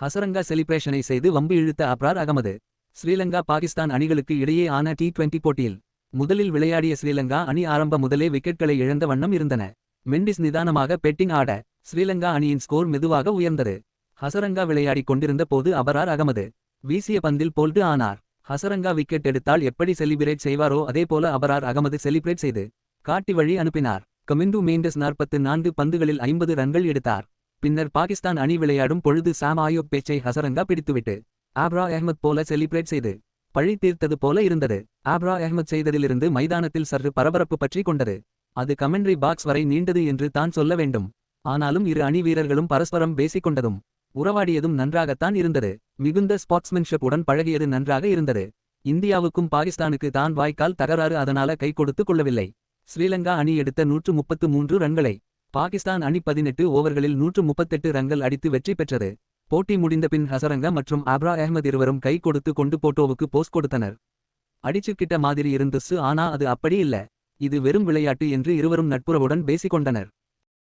ஹசரங்கா செலிப்ரேஷனை செய்து வம்பு இழுத்த அப்ரார் அகமது. ஸ்ரீலங்கா பாகிஸ்தான் அணிகளுக்கு இடையே ஆன T20 போட்டியில் முதலில் விளையாடிய ஸ்ரீலங்கா அணி ஆரம்ப முதலே விக்கெட்களை இழந்த வண்ணம் இருந்தன. மெண்டிஸ் நிதானமாக பெட்டிங் ஆட ஸ்ரீலங்கா அணியின் ஸ்கோர் மெதுவாக உயர்ந்தது. ஹசரங்கா விளையாடிக் கொண்டிருந்த போது அபரார் அகமது வீசிய பந்தில் போல்டு ஆனார். ஹசரங்கா விக்கெட் எடுத்தால் எப்படி செலிபிரேட் செய்வாரோ அதேபோல அபரார் அகமது செலிப்ரேட் செய்து காட்டி வழி அனுப்பினார். கமிந்து மெண்டிஸ் 44 பந்துகளில் 50 ரன்கள் எடுத்தார். பின்னர் பாகிஸ்தான் அணி விளையாடும் பொழுது சாம் ஆயோப் பேச்சை ஹசரங்கா பிடித்துவிட்டு ஆப்ரா அஹ்மத் போல செலிப்ரேட் செய்து பழி தீர்த்தது போல இருந்தது. ஆப்ரா அஹ்மத் செய்ததிலிருந்து மைதானத்தில் சற்று பரபரப்பு பற்றி கொண்டது. அது கமெண்ட்ரி பாக்ஸ் வரை நீண்டது என்று தான் சொல்ல வேண்டும். ஆனாலும் இரு அணி வீரர்களும் பரஸ்பரம் பேசிக்கொண்டதும் உறவாடியதும் நன்றாகத்தான் இருந்தது. மிகுந்த ஸ்பாட்ஸ்மென்ஷிப் உடன் பழகியது நன்றாக இருந்தது. இந்தியாவுக்கும் பாகிஸ்தானுக்கு தான் வாய்க்கால் தகராறு, அதனால கை கொடுத்து கொள்ளவில்லை. ஸ்ரீலங்கா அணி எடுத்த 133 ரன்களை பாகிஸ்தான் அணி 18 ஓவர்களில் 138 ரன்கள் அடித்து வெற்றி பெற்றது. போட்டி முடிந்த பின் ஹசரங்கா மற்றும் ஆப்ரா அஹ்மத் இருவரும் கை கொடுத்து கொண்டு போட்டோவுக்கு போஸ் கொடுத்தனர். அடிச்சுக்கிட்ட மாதிரி இருந்துச்சு, ஆனா அது அப்படி இல்ல, இது வெறும் விளையாட்டு என்று இருவரும் நட்புறவுடன் பேசிக்கொண்டனர்.